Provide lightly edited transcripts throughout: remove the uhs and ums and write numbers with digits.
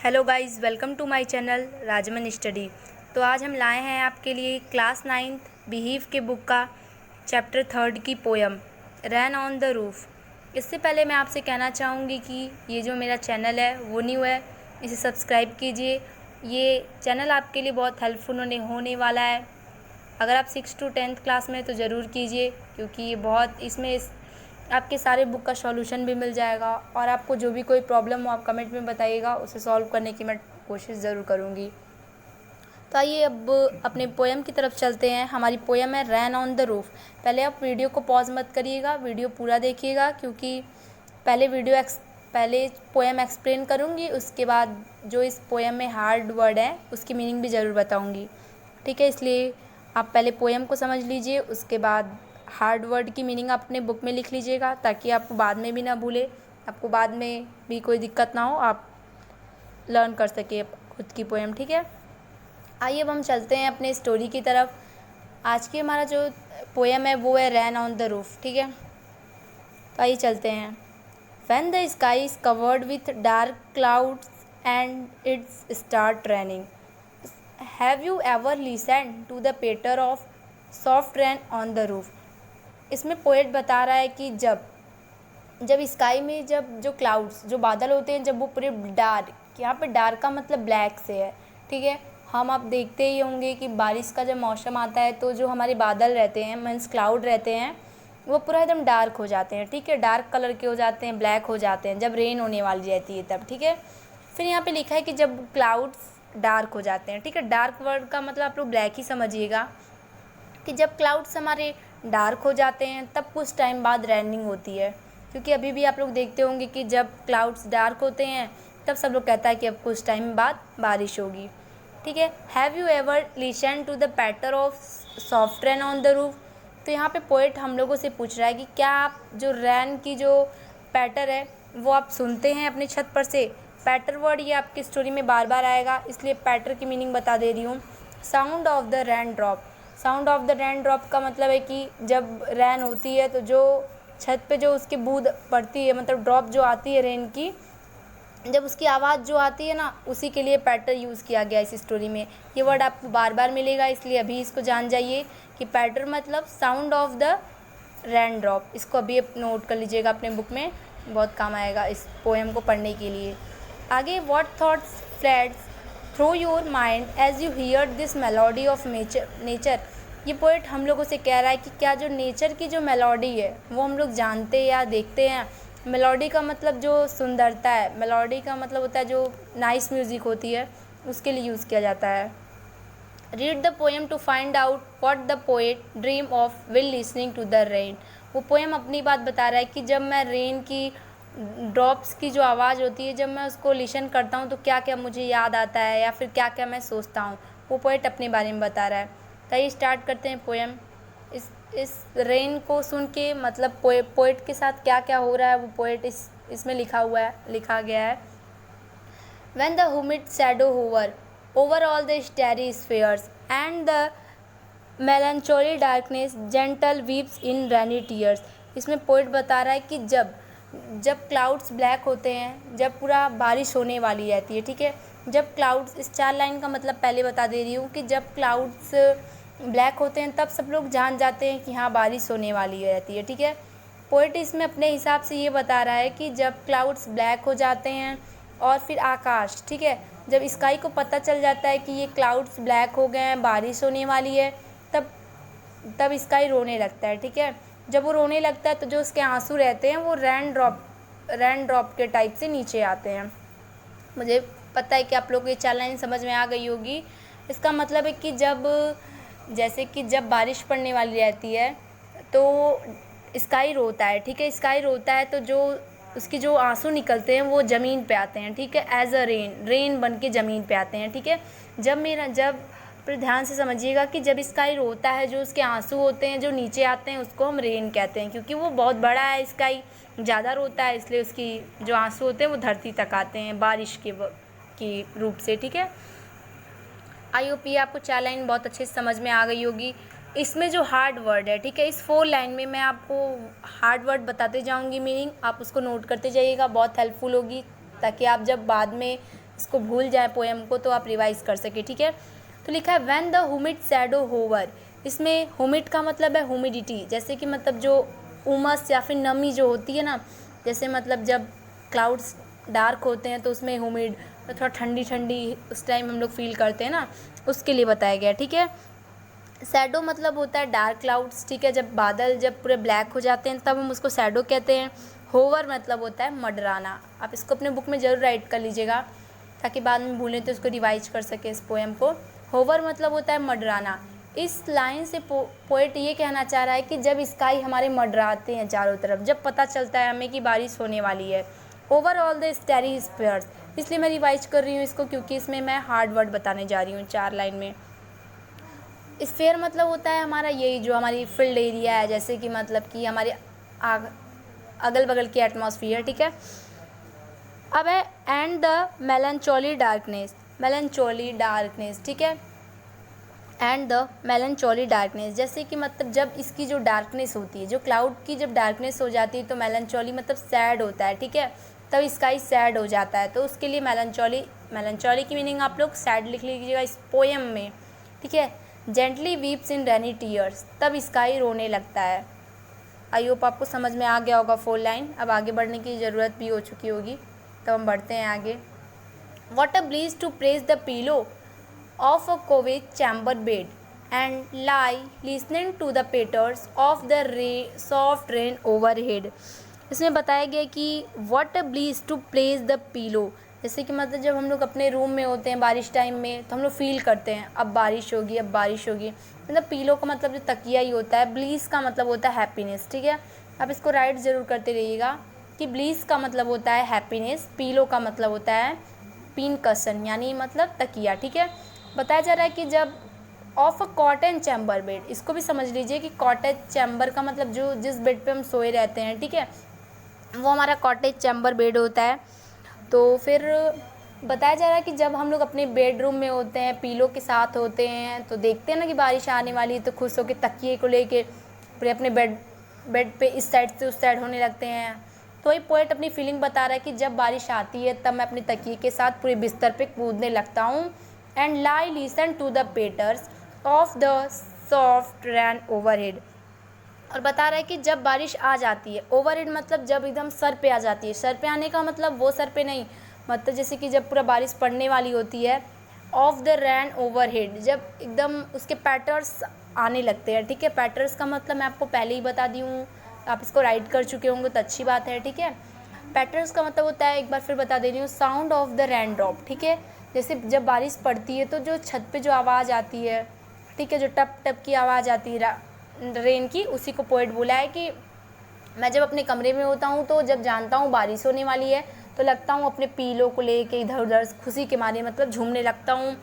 Hello guys, welcome to my channel Rajman study. तो आज हम लाए हैं आपके लिए क्लास 9th बिहीव के बुक का चैप्टर 3 की poem rain on the roof. इससे पहले मैं आपसे कहना चाहूँगी कि ये जो मेरा चैनल है वो न्यू है, इसे सब्सक्राइब कीजिए। ये चैनल आपके लिए बहुत हेल्पफुल होने वाला है। अगर आप 6 to 10th क्लास में तो ज़रूर कीजिए, क्योंकि ये बहुत इसमें आपके सारे बुक का सॉल्यूशन भी मिल जाएगा और आपको जो भी कोई प्रॉब्लम हो आप कमेंट में बताइएगा, उसे सॉल्व करने की मैं कोशिश ज़रूर करूँगी। तो आइए अब अपने पोएम की तरफ चलते हैं। हमारी पोएम है रैन ऑन द रूफ। पहले आप वीडियो को पॉज मत करिएगा, वीडियो पूरा देखिएगा, क्योंकि पहले पोएम एक्सप्लेन करूँगी, उसके बाद जो इस पोएम में हार्ड वर्ड है उसकी मीनिंग भी ज़रूर बताऊँगी। ठीक है, इसलिए आप पहले पोएम को समझ लीजिए, उसके बाद हार्ड वर्ड की मीनिंग आप अपने बुक में लिख लीजिएगा, ताकि आपको बाद में भी ना भूले, आपको बाद में भी कोई दिक्कत ना हो, आप लर्न कर सके खुद की पोएम। ठीक है, आइए अब हम चलते हैं अपने स्टोरी की तरफ। आज की हमारा जो पोएम है वो है रैन ऑन द रूफ। ठीक है, तो आइए चलते हैं। When the sky is covered with dark clouds and it's start raining, have you ever listened to the patter of soft rain on the roof? इसमें पोएट बता रहा है कि जब स्काई में जब जो क्लाउड्स जो बादल होते हैं, जब वो पूरे डार्क, यहाँ पे डार्क का मतलब ब्लैक से है। ठीक है, हम आप देखते ही होंगे कि बारिश का जब मौसम आता है तो जो हमारे बादल रहते हैं, मीन्स क्लाउड रहते हैं, वो पूरा एकदम डार्क हो जाते हैं। ठीक है, डार्क कलर के हो जाते हैं, ब्लैक हो जाते हैं जब रेन होने वाली रहती है तब। ठीक है, फिर यहाँ पे लिखा है कि जब क्लाउड्स डार्क हो जाते हैं। ठीक है, डार्क वर्ड का मतलब आप लोग ब्लैक ही समझिएगा, कि जब क्लाउड्स हमारे डार्क हो जाते हैं तब कुछ टाइम बाद रेनिंग होती है। क्योंकि अभी भी आप लोग देखते होंगे कि जब क्लाउड्स डार्क होते हैं तब सब लोग कहता है कि अब कुछ टाइम बाद बारिश होगी। ठीक है, have you ever listen to the patter of soft rain on the roof? तो यहाँ पे पोएट हम लोगों से पूछ रहा है कि क्या आप जो रैन की जो पैटर है वो आप सुनते हैं अपनी छत पर से? पैटर वर्ड ये आपकी स्टोरी में बार बार आएगा, इसलिए पैटर की मीनिंग बता दे रही हूँ। Sound of the rain drop. Sound of the rain drop का मतलब है कि जब रैन होती है तो जो छत पे जो उसकी बूंद पड़ती है, मतलब ड्रॉप जो आती है रेन की, जब उसकी आवाज़ जो आती है ना, उसी के लिए पैटर यूज़ किया गया इस स्टोरी में। ये वर्ड आपको बार बार मिलेगा, इसलिए अभी इसको जान जाइए कि पैटर मतलब sound of the rain drop. इसको अभी नोट कर लीजिएगा अपने बुक में, बहुत काम आएगा इस पोएम को पढ़ने के लिए। आगे, what thoughts flats through your mind as you hear this melody of nature. ये पोएट हम लोगों से कह रहा है कि क्या जो नेचर की जो मेलोडी है वो हम लोग जानते या देखते हैं। मेलोडी का मतलब जो सुंदरता है, मेलोडी का मतलब होता है जो नाइस म्यूज़िक होती है, उसके लिए यूज़ किया जाता है। Read the poem to find out what the poet dream of will listening to the rain. वो पोएम अपनी बात बता रहा है कि जब मैं रेन की ड्रॉप्स की जो आवाज़ होती है, जब मैं उसको लिसन करता हूँ तो क्या क्या मुझे याद आता है या फिर क्या क्या मैं सोचता हूँ, वो पोएट अपने बारे में बता रहा है। तो ये स्टार्ट करते हैं पोएम। इस रेन को सुन के मतलब पोएट के साथ क्या क्या हो रहा है वो पोएट इसमें लिखा गया है। When the humid shadow hover over all the starry spheres and the melancholy darkness gentle weeps in rainy tears। इसमें पोएट बता रहा है कि जब क्लाउड्स ब्लैक होते हैं, जब पूरा बारिश होने वाली रहती है। ठीक है, जब क्लाउड्स, इस 4 लाइन का मतलब पहले बता दे रही हूँ कि जब क्लाउड्स ब्लैक होते हैं तब सब लोग जान जाते हैं कि हाँ बारिश होने वाली रहती है। ठीक है, पोएट इसमें अपने हिसाब से ये बता रहा है कि जब क्लाउड्स ब्लैक हो जाते हैं और फिर आकाश, ठीक है, जब स्काई को पता चल जाता है कि ये क्लाउड्स ब्लैक हो गए हैं, बारिश होने वाली है, तब स्काई रोने लगता है। ठीक है, जब वो रोने लगता है तो जो उसके आंसू रहते हैं वो रैन ड्रॉप के टाइप से नीचे आते हैं। मुझे पता है कि आप लोग को ये 4 लाइन समझ में आ गई होगी। इसका मतलब है कि जैसे कि जब बारिश पड़ने वाली रहती है तो स्काई रोता है। ठीक है, स्काई रोता है तो जो उसकी जो आंसू निकलते हैं वो ज़मीन पे आते हैं। ठीक है, एज अ रेन बन के ज़मीन पे आते हैं। ठीक है, जब पर ध्यान से समझिएगा कि जब स्काई रोता है, जो उसके आंसू होते हैं जो नीचे आते हैं, उसको हम रेन कहते हैं, क्योंकि वो बहुत बड़ा है, स्काई ज़्यादा रोता है, इसलिए उसकी जो आंसू होते हैं वो धरती तक आते हैं बारिश की रूप से। ठीक है, आई होप ये आपको 4 लाइन बहुत अच्छे से समझ में आ गई होगी। इसमें जो हार्ड वर्ड है, ठीक है, इस 4 लाइन में मैं आपको हार्ड वर्ड बताते जाऊंगी मीनिंग, आप उसको नोट करते जाइएगा, बहुत हेल्पफुल होगी, ताकि आप जब बाद में इसको भूल जाए पोएम को तो आप रिवाइज़ कर सके, ठीक है। तो लिखा है when the humid shadow hover, इसमें ह्यूमिड का मतलब है ह्यूमिडिटी, जैसे कि मतलब जो उमस या फिर नमी जो होती है ना, जैसे मतलब जब क्लाउड्स डार्क होते हैं तो उसमें ह्यूमिड थोड़ा ठंडी ठंडी उस टाइम हम लोग फील करते हैं ना, उसके लिए बताया गया, ठीक है। शैडो मतलब होता है डार्क क्लाउड्स, ठीक है, जब बादल जब पूरे ब्लैक हो जाते हैं तब हम उसको शैडो कहते हैं। होवर मतलब होता है मंडराना। आप इसको अपने बुक में ज़रूर राइट कर लीजिएगा ताकि बाद में भूलें तो इसको रिवाइज कर सके इस पोएम को। होवर मतलब होता है मंडराना। इस लाइन से पोएट ये कहना चाह रहा है कि जब स्काई हमारे मंडराते हैं चारों तरफ, जब पता चलता है हमें कि बारिश होने वाली है। Over all the starry spheres, इसलिए मैं रिवाइज कर रही हूँ इसको क्योंकि इसमें मैं हार्ड वर्ड बताने जा रही हूँ 4 लाइन में। स्फेयर मतलब होता है हमारा यही जो हमारी फील्ड एरिया है, जैसे कि मतलब कि हमारे अगल बगल की एटमॉस्फेयर, ठीक है। अब है एंड द मेलनचोली डार्कनेस, मेलनचोली डार्कनेस, ठीक है, एंड द मेलनचोली डार्कनेस, जैसे कि मतलब जब इसकी जो डार्कनेस होती है, जो क्लाउड की जब डार्कनेस हो जाती है तो मेलनचोली मतलब सैड होता है, ठीक है, तब स्काई सैड हो जाता है, तो उसके लिए मेलनचोली, मेलनचोली की मीनिंग आप लोग सैड लिख लीजिएगा इस पोएम में, ठीक है। जेंटली वीप्स इन रेनी टीयर्स, तब स्काई रोने लगता है। आई होप आपको समझ में आ गया होगा 4 लाइन। अब आगे बढ़ने की ज़रूरत भी हो चुकी होगी, तो हम बढ़ते हैं आगे। What a breeze to praise the pillow of a coved chamber bed and lie listening to the patters of the soft rain overhead। इसमें बताया गया कि what a breeze to praise the pillow, जैसे कि मतलब जब हम लोग अपने रूम में होते हैं बारिश टाइम में तो हम लोग फील करते हैं अब बारिश होगी, अब बारिश होगी। मतलब पीलो का मतलब जो तकिया ही होता है, ब्लीस का मतलब होता है हैप्पीनेस, ठीक है। आप इसको राइट ज़रूर करते रहिएगा कि ब्लीस का मतलब होता है हैप्पीनेस, पीलो का मतलब होता है पिन कसन यानी मतलब तकिया, ठीक है। बताया जा रहा है कि जब of a cotton chamber bed, इसको भी समझ लीजिए कि कॉटेज चैम्बर का मतलब जो जिस बेड पे हम सोए रहते हैं, ठीक है, वो हमारा कॉटेज चैम्बर बेड होता है। तो फिर बताया जा रहा है कि जब हम लोग अपने बेडरूम में होते हैं, पीलो के साथ होते हैं, तो देखते हैं ना कि बारिश आने वाली है तो खुश होकर तकिए को लेके पूरे अपने बेड पे इस साइड से उस साइड होने लगते हैं। तो वही पोएट अपनी फीलिंग बता रहा है कि जब बारिश आती है तब मैं अपने तकिए के साथ पूरे बिस्तर पे कूदने लगता हूँ। And lie listen to the patters of the soft rain overhead, और बता रहा है कि जब बारिश आ जाती है, ओवरहेड मतलब जब एकदम सर पे आ जाती है। सर पे आने का मतलब वो सर पे नहीं, मतलब जैसे कि जब पूरा बारिश पड़ने वाली होती है। ऑफ द रैन ओवरहेड, जब एकदम उसके पैटर्स आने लगते हैं, ठीक है। पैटर्स का मतलब मैं आपको पहले ही बता दी हूँ, आप इसको राइट कर चुके होंगे तो अच्छी बात है, ठीक है। पैटर्स का मतलब होता है, एक बार फिर बता दे रही हूँ, sound of the rain drop, ठीक है। जैसे जब बारिश पड़ती है तो जो छत पे जो आवाज़ आती है, ठीक है, जो टप टप की आवाज़ आती है रेन की, उसी को पोएट बोला है कि मैं जब अपने कमरे में होता हूँ तो जब जानता हूँ बारिश होने वाली है तो लगता हूँ अपने पीलो को लेके इधर उधर खुशी के मारे मतलब झूमने लगता हूँ,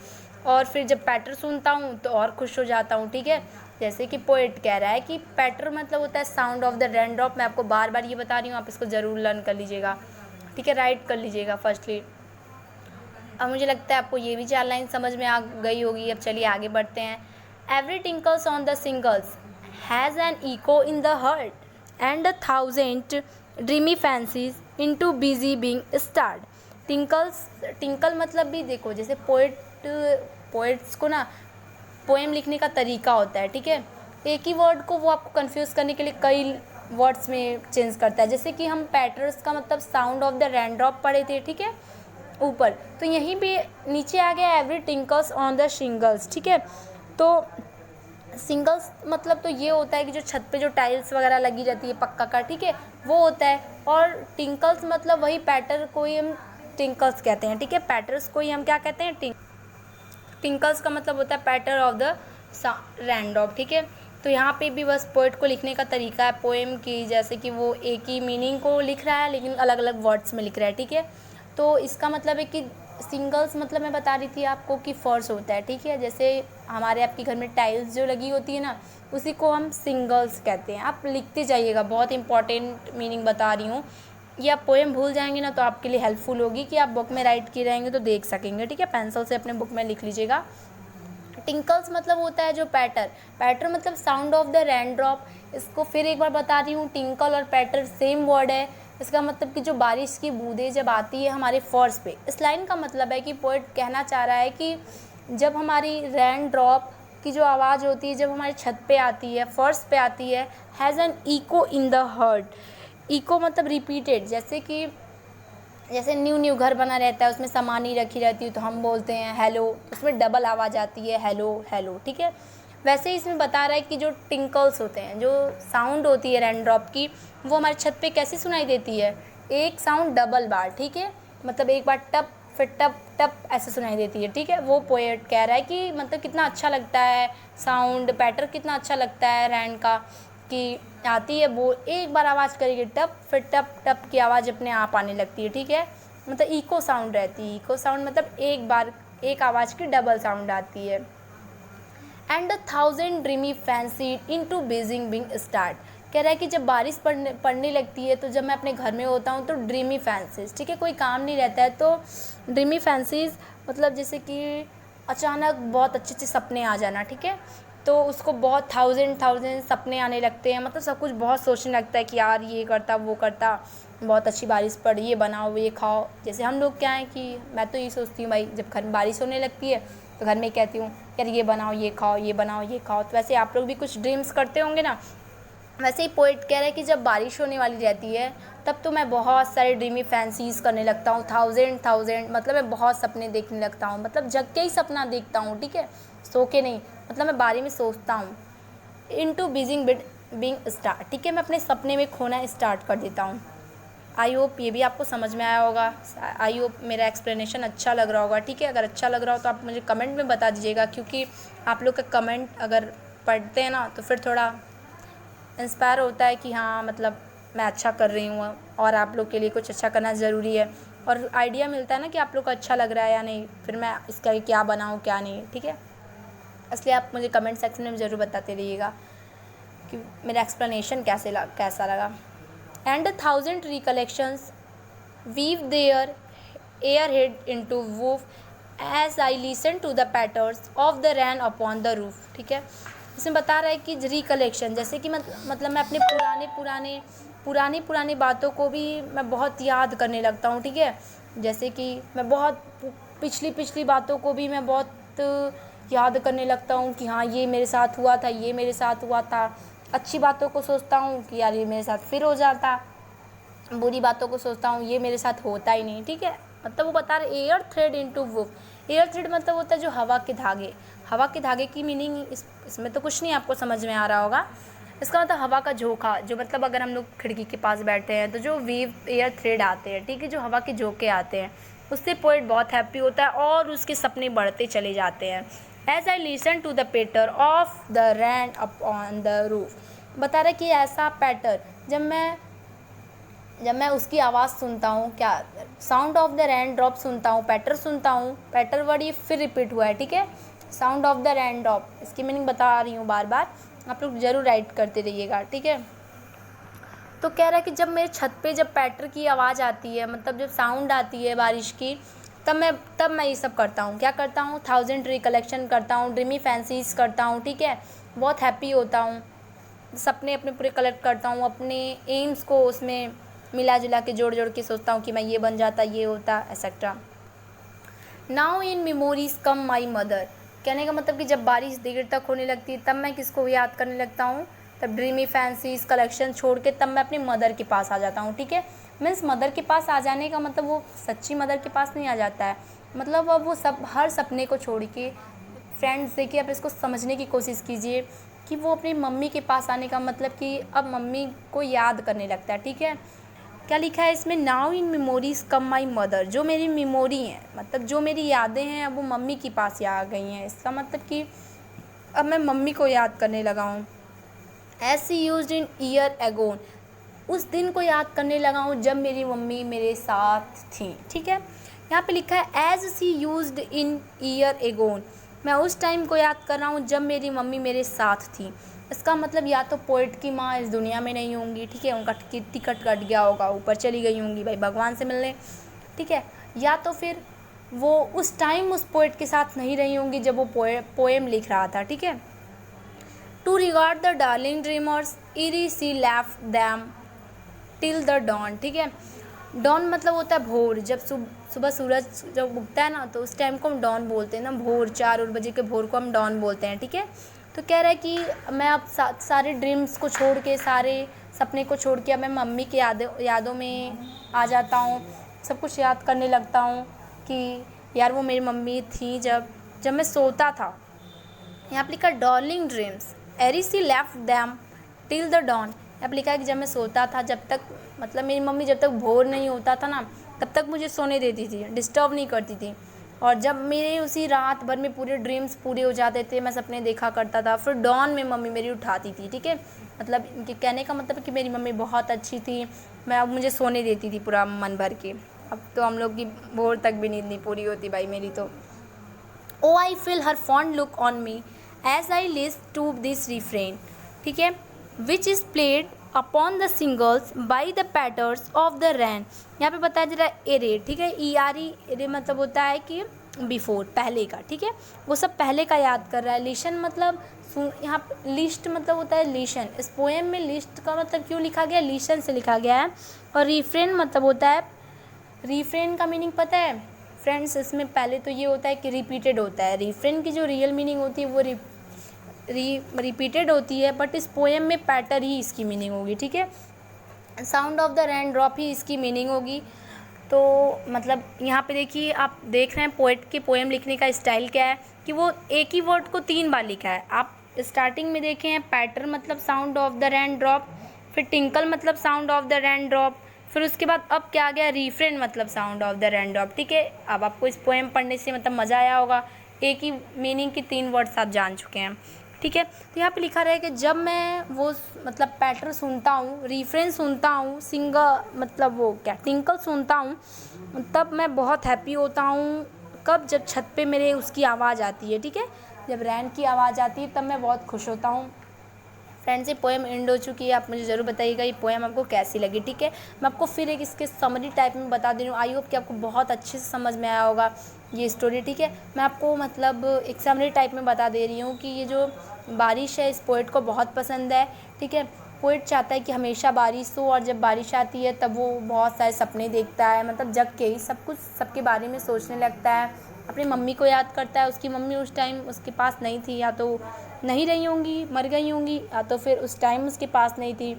और फिर जब पैटर सुनता हूँ तो और खुश हो जाता हूँ, ठीक है। जैसे कि पोएट कह रहा है कि पैटर मतलब होता है sound of the rain drop. मैं आपको बार बार ये बता रही हूँ, आप इसको ज़रूर लर्न कर लीजिएगा, ठीक है, राइट कर लीजिएगा फर्स्टली। अब मुझे लगता है आपको ये भी 4 लाइन समझ में आ गई होगी। अब चलिए आगे बढ़ते हैं। Every tinkles on the singles has an echo in the heart and 1000 dreamy fancies into busy being starred. Tinkle मतलब भी देखो, जैसे पोएट्स को ना पोएम लिखने का तरीका होता है, ठीक है। एक ही वर्ड को वो आपको कंफ्यूज करने के लिए कई वर्ड्स में चेंज करता है। जैसे कि हम पैटर्स का मतलब sound of the rain drop पढ़े थे, ठीक है, ऊपर, तो यहीं पे नीचे आ गया every tinkles on the shingles, ठीक है। तो सिंगल्स मतलब तो ये होता है कि जो छत पे जो टाइल्स वगैरह लगी रहती है पक्का का, ठीक है, वो होता है। और टिंकल्स मतलब वही पैटर को ही हम टिंकल्स कहते हैं, ठीक है। पैटर्स को ही हम क्या कहते हैं, टिंकल्स का मतलब होता है पैटर ऑफ द रैंडॉम, ठीक है। तो यहाँ पे भी बस पोएट को लिखने का तरीका है पोएम की, जैसे कि वो एक ही मीनिंग को लिख रहा है लेकिन अलग अलग वर्ड्स में लिख रहा है, ठीक है। तो इसका मतलब है कि सिंगल्स मतलब मैं बता रही थी आपको कि फर्श होता है, ठीक है। जैसे हमारे आपके घर में टाइल्स जो लगी होती है ना, उसी को हम सिंगल्स कहते हैं। आप लिखते जाइएगा, बहुत इंपॉर्टेंट मीनिंग बता रही हूँ। ये आप पोएम भूल जाएंगे ना तो आपके लिए हेल्पफुल होगी कि आप बुक में राइट किए रहेंगे तो देख सकेंगे, ठीक है। पेंसिल से अपने बुक में लिख लीजिएगा। टिंकल्स मतलब होता है जो पैटर मतलब sound of the rain drop. इसको फिर एक बार बता रही हूँ, टिंकल और पैटर सेम वर्ड है। इसका मतलब कि जो बारिश की बूंदें जब आती है हमारे फर्श पे, इस लाइन का मतलब है कि पोएट कहना चाह रहा है कि जब हमारी रेन ड्रॉप की जो आवाज़ होती है जब हमारी छत पे आती है, फर्श पे आती है, has an echo in the heart. Echo मतलब रिपीटेड, जैसे न्यू घर बना रहता है, उसमें सामान ही रखी रहती है तो हम बोलते हैं हेलो, उसमें डबल आवाज़ आती है हेलो हेलो, ठीक है। वैसे ही इसमें बता रहा है कि जो टिंकल्स होते हैं, जो साउंड होती है रेन ड्रॉप की, वो हमारी छत पे कैसे सुनाई देती है, एक साउंड डबल बार, ठीक है। मतलब एक बार टप फिर टप टप ऐसे सुनाई देती है, ठीक है। वो पोएट कह रहा है कि मतलब कितना अच्छा लगता है साउंड पैटर्न, कितना अच्छा लगता है रेन का, कि आती है वो एक बार आवाज़ करेगी टप, फिर टप टप की आवाज़ अपने आप आने लगती है, ठीक है। मतलब इको साउंड रहती है। इको साउंड मतलब एक बार एक आवाज़ की डबल साउंड आती है। And 1,000 dreamy fancy into busy being start. कह रहा है कि जब बारिश पड़ने लगती है तो जब मैं अपने घर में होता हूँ तो ड्रीमी फैंसीज, ठीक है, कोई काम नहीं रहता है तो ड्रीमी फैंसीज मतलब जैसे कि अचानक बहुत अच्छे अच्छे सपने आ जाना, ठीक है। तो उसको बहुत थाउजेंड सपने आने लगते हैं, मतलब सब कुछ बहुत सोचने लगता है कि यार ये करता वो करता, बहुत अच्छी बारिश पड़ी, ये बनाओ ये खाओ। जैसे हम लोग क्या है कि मैं तो ये सोचती हूँ भाई, जब घर में बारिश होने लगती है तो घर में कहती हूँ यार ये बनाओ ये खाओ, ये बनाओ ये खाओ। तो वैसे आप लोग भी कुछ ड्रीम्स करते होंगे ना। वैसे ही पोइट कह रहा है कि जब बारिश होने वाली रहती है तब तो मैं बहुत सारे ड्रीमी फैंसीज़ करने लगता हूँ, थाउजेंड मतलब मैं बहुत सपने देखने लगता हूँ, मतलब जग के ही सपना देखता हूँ, ठीक है, सो के नहीं, मतलब मैं बारी में सोचता हूँ। इनटू बीजिंग बिंग स्टार्ट, ठीक है, मैं अपने सपने में खोना स्टार्ट कर देता हूँ। आई होप ये भी आपको समझ में आया होगा। आई होप मेरा एक्सप्लेनेशन अच्छा लग रहा होगा, ठीक है। अगर अच्छा लग रहा हो तो आप मुझे कमेंट में बता दीजिएगा, क्योंकि आप लोग का कमेंट अगर पढ़ते हैं ना तो फिर थोड़ा इंस्पायर होता है कि हाँ मतलब मैं अच्छा कर रही हूँ और आप लोग के लिए कुछ अच्छा करना ज़रूरी है, और आइडिया मिलता है ना कि आप लोग को अच्छा लग रहा है या नहीं, फिर मैं इसका क्या बनाऊँ क्या नहीं, ठीक है। इसलिए आप मुझे कमेंट सेक्शन में ज़रूर बताते रहिएगा कि मेरा एक्सप्लेनेशन कैसा लगा। And 1,000 recollections weave their airhead into woof as I listen to the patters of the rain upon the roof, ठीक है। इसमें बता रहा है कि रिकलेक्शन जैसे कि मतलब मैं अपने पुरानी बातों को भी मैं बहुत याद करने लगता हूँ, ठीक है। जैसे कि मैं बहुत पिछली बातों को भी मैं बहुत याद करने लगता हूँ कि हाँ ये मेरे साथ हुआ था, ये मेरे साथ हुआ था। अच्छी बातों को सोचता हूँ कि यार ये मेरे साथ फिर हो जाता, बुरी बातों को सोचता हूँ ये मेरे साथ होता ही नहीं, ठीक है। मतलब वो बता रहे air thread into woof. Air thread मतलब होता है जो हवा के धागे की मीनिंग इसमें तो कुछ नहीं आपको समझ में आ रहा होगा। इसका मतलब हवा का झोंका, जो मतलब अगर हम लोग खिड़की के पास बैठते हैं तो जो वीव एयर थ्रेड आते हैं, ठीक है, जो हवा के झोंके आते हैं, उससे पोएट बहुत हैप्पी होता है और उसके सपने बढ़ते चले जाते हैं। As I listen to the patter of the rain up on the roof. बता रहे कि ऐसा पैटर जब मैं उसकी आवाज़ सुनता हूँ, क्या sound of the rain drop सुनता हूँ, पैटर सुनता हूँ, पैटर वर्ड ये फिर रिपीट हुआ है, ठीक है। Sound of the rain drop, इसकी मीनिंग बता रही हूँ बार बार, आप लोग ज़रूर राइट करते रहिएगा, ठीक है। तो कह रहा है कि जब मेरे छत पे जब पैटर की आवाज़ आती है, मतलब जब साउंड आती है बारिश की, तब मैं ये सब करता हूँ। क्या करता हूँ, 1,000 रिकलेक्शन करता हूँ, ड्रीमी फैंसीज करता हूँ, ठीक है, बहुत हैप्पी होता हूँ, सपने अपने पूरे कलेक्ट करता हूँ, अपने एम्स को उसमें मिला जुला के जोड़ के सोचता हूँ कि मैं ये बन जाता, ये होता, etcetera. Now in memories come my mother. कहने का मतलब कि जब बारिश देर तक होने लगती है तब मैं किसको याद करने लगता हूँ, तब ड्रीमी फैंसीज कलेक्शन छोड़ के तब मैं अपनी मदर के पास आ जाता हूँ, ठीक है। मीन्स मदर के पास आ जाने का मतलब वो सच्ची मदर के पास नहीं आ जाता है, मतलब अब वो सब हर सपने को छोड़ के, फ्रेंड्स देखिए आप इसको समझने की कोशिश कीजिए कि वो अपनी मम्मी के पास आने का मतलब कि अब मम्मी को याद करने लगता है, ठीक है। क्या लिखा है इसमें, now in memories come my mother, जो मेरी मेमोरी हैं, मतलब जो मेरी यादें हैं अब वो मम्मी के पास आ गई हैं। इसका मतलब कि अब मैं मम्मी को याद करने लगा हूँ। As she used in year agone, उस दिन को याद करने लगा हूँ जब मेरी मम्मी मेरे साथ थी, ठीक है। यहाँ पे लिखा है as she used in year agone, मैं उस टाइम को याद कर रहा हूँ जब मेरी मम्मी मेरे साथ थी। इसका मतलब या तो पोइट की माँ इस दुनिया में नहीं होंगी, ठीक है, उनका टिकट कट गया होगा, ऊपर चली गई होंगी भाई भगवान से मिलने, ठीक है, या तो फिर वो उस टाइम उस पोइट के साथ नहीं रही होंगी जब वो पोएम लिख रहा था, ठीक है। To regard the darling dreamers ere she left them till the dawn, ठीक है। डॉन मतलब होता है भोर, जब सुबह सूरज जब उगता है ना तो उस टाइम को हम डॉन बोलते हैं ना, भोर 4 बजे के भोर को हम डॉन बोलते हैं, ठीक है। तो कह रहा है कि मैं अब सारे ड्रीम्स को छोड़ के, सारे सपने को छोड़ के अब मैं मम्मी की यादों में आ जाता हूँ, सब कुछ याद करने लगता हूँ कि यार वो मेरी मम्मी थी जब जब मैं सोता था। यहाँ पर लिखा darling dreams ere she left them till the dawn. यहाँ पर लिखा है कि जब मैं सोता था, जब तक मतलब मेरी मम्मी जब तक भोर नहीं होता था ना तब तक मुझे सोने देती थी, डिस्टर्ब नहीं करती थी। और जब मेरे उसी रात भर में पूरे ड्रीम्स पूरे हो जाते थे, मैं सपने देखा करता था, फिर डॉन में मम्मी मेरी उठाती थी, ठीक है। मतलब इनके कहने का मतलब कि मेरी मम्मी बहुत अच्छी थी, मैं अब मुझे सोने देती थी पूरा मन भर के। अब तो हम लोग की भोर तक भी नींद नहीं पूरी होती भाई मेरी तो। Oh I feel her fond look on me as I list to this refrain, ठीक है, which is played upon the singles by the patters of the rain. यहाँ पे बताया जा रहा है एरे, ठीक है, ERE एरे मतलब होता है कि बिफोर, पहले का, ठीक है, वो सब पहले का याद कर रहा है। लिशन मतलब यहाँ लिस्ट मतलब होता है लिशन, इस पोएम में लिस्ट का मतलब क्यों लिखा गया, लिशन से लिखा गया है। और रिफ्रेन मतलब होता है, रिफ्रेन का मीनिंग पता है फ्रेंड्स, इसमें पहले तो ये होता है कि रिपीटेड होता है। रिफ्रेन की जो रियल मीनिंग होती है वो रिपीटेड होती है, बट इस पोएम में पैटर्न ही इसकी मीनिंग होगी, ठीक है। Sound of the rain drop ही इसकी मीनिंग होगी। तो मतलब यहाँ पे देखिए, आप देख रहे हैं पोएट के पोएम लिखने का स्टाइल क्या है कि वो एक ही वर्ड को 3 बार लिखा है। आप स्टार्टिंग में देखे हैं पैटर्न मतलब sound of the rain drop, फिर टिंकल मतलब sound of the rain drop, फिर उसके बाद अब क्या आ गया रिफ्रेन मतलब sound of the rain drop, ठीक है। अब आपको इस पोएम पढ़ने से मतलब मज़ा आया होगा, एक ही मीनिंग की 3 वर्ड्स आप जान चुके हैं, ठीक है। तो यहाँ पे लिखा रहा है कि जब मैं वो मतलब पैटर्न सुनता हूँ, रिफ्रेन सुनता हूँ, सिंगर मतलब वो क्या टिंकल सुनता हूँ, तब मैं बहुत हैप्पी होता हूँ। कब, जब छत पे मेरे उसकी आवाज़ आती है, ठीक है, जब रैन की आवाज़ आती है तब मैं बहुत खुश होता हूँ। फ्रेंड्स, ये पोएम एंड हो चुकी है, आप मुझे ज़रूर बताइएगा ये पोएम आपको कैसी लगी, ठीक है। मैं आपको फिर एक इसके समरी टाइप में बता दे रही हूँ, आई होप कि आपको बहुत अच्छे से समझ में आया होगा ये स्टोरी, ठीक है। मैं आपको मतलब एक समरी टाइप में बता दे रही हूँ कि ये जो बारिश है इस पोएट को बहुत पसंद है, ठीक है। पोएट चाहता है कि हमेशा बारिश हो, और जब बारिश आती है तब वो बहुत सारे सपने देखता है, मतलब जग के ही सब कुछ सबके बारे में सोचने लगता है, अपनी मम्मी को याद करता है। उसकी मम्मी उस टाइम उसके पास नहीं थी, या तो नहीं रही होंगी, मर गई होंगी, या तो फिर उस टाइम उसके पास नहीं थी।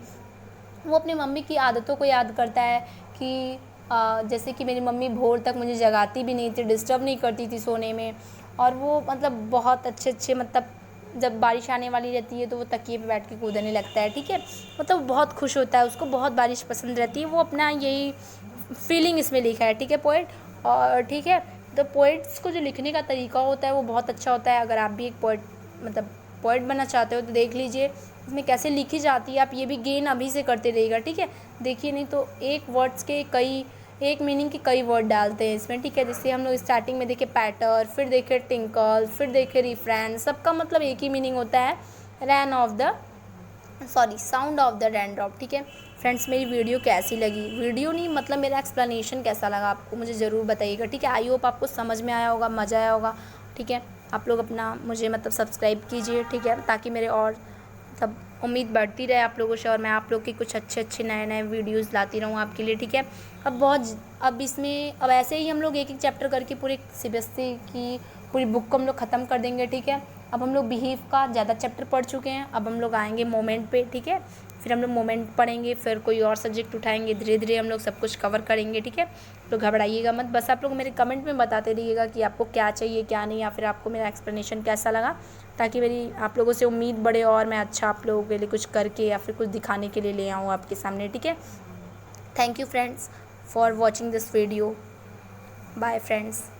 वो अपनी मम्मी की आदतों को याद करता है कि जैसे कि मेरी मम्मी भोर तक मुझे जगाती भी नहीं थी, डिस्टर्ब नहीं करती थी सोने में, और वो मतलब बहुत अच्छे मतलब जब बारिश आने वाली रहती है तो वो तकिए पे बैठ के कूदने लगता है, ठीक है। मतलब बहुत खुश होता है, उसको बहुत बारिश पसंद रहती है, वो अपना यही फीलिंग इसमें लिखा है, ठीक है पोएट। और ठीक है, तो पोएट्स को जो लिखने का तरीका होता है वो बहुत अच्छा होता है। अगर आप भी एक पोएट मतलब पोएट बनना चाहते हो तो देख लीजिए इसमें कैसे लिखी जाती है, आप ये भी गेन अभी से करते रहिएगा, ठीक है। देखिए, नहीं तो एक वर्ड्स के कई, एक मीनिंग के कई वर्ड डालते हैं इसमें, ठीक है। जैसे हम लोग स्टार्टिंग में देखे पैटर, फिर देखे टिंकल, फिर देखे रिफ्रेन, सबका मतलब एक ही मीनिंग होता है, sound of the rain drop, ठीक है। फ्रेंड्स, मेरी वीडियो कैसी लगी, वीडियो नहीं मतलब मेरा एक्सप्लेनेशन कैसा लगा आपको मुझे ज़रूर बताइएगा, ठीक है। आई होप आपको समझ में आया होगा, मज़ा आया होगा, ठीक है। आप लोग अपना मुझे मतलब सब्सक्राइब कीजिए, ठीक है, ताकि मेरे और मतलब उम्मीद बढ़ती रहे आप लोगों से, और मैं आप लोग की कुछ अच्छे नए वीडियोस लाती रहूँ आपके लिए, ठीक है। अब इसमें अब ऐसे ही हम लोग एक चैप्टर करके पूरे CBSE की पूरी बुक को हम लोग ख़त्म कर देंगे, ठीक है। अब हम लोग बिहेव का ज़्यादा चैप्टर पढ़ चुके हैं, अब हम लोग आएंगे मोमेंट पे, ठीक है। फिर हम लोग मोमेंट पढ़ेंगे, फिर कोई और सब्जेक्ट उठाएंगे, धीरे धीरे हम लोग सब कुछ कवर करेंगे, ठीक है। तो घबराइएगा मत, बस आप लोग मेरे कमेंट में बताते रहिएगा कि आपको क्या चाहिए क्या नहीं, या फिर आपको मेरा एक्सप्लेनेशन कैसा लगा, ताकि मेरी आप लोगों से उम्मीद बढ़े और मैं अच्छा आप लोगों के लिए कुछ करके या फिर कुछ दिखाने के लिए ले आऊँ आपके सामने, ठीक है। Thank you friends for watching this video, bye friends.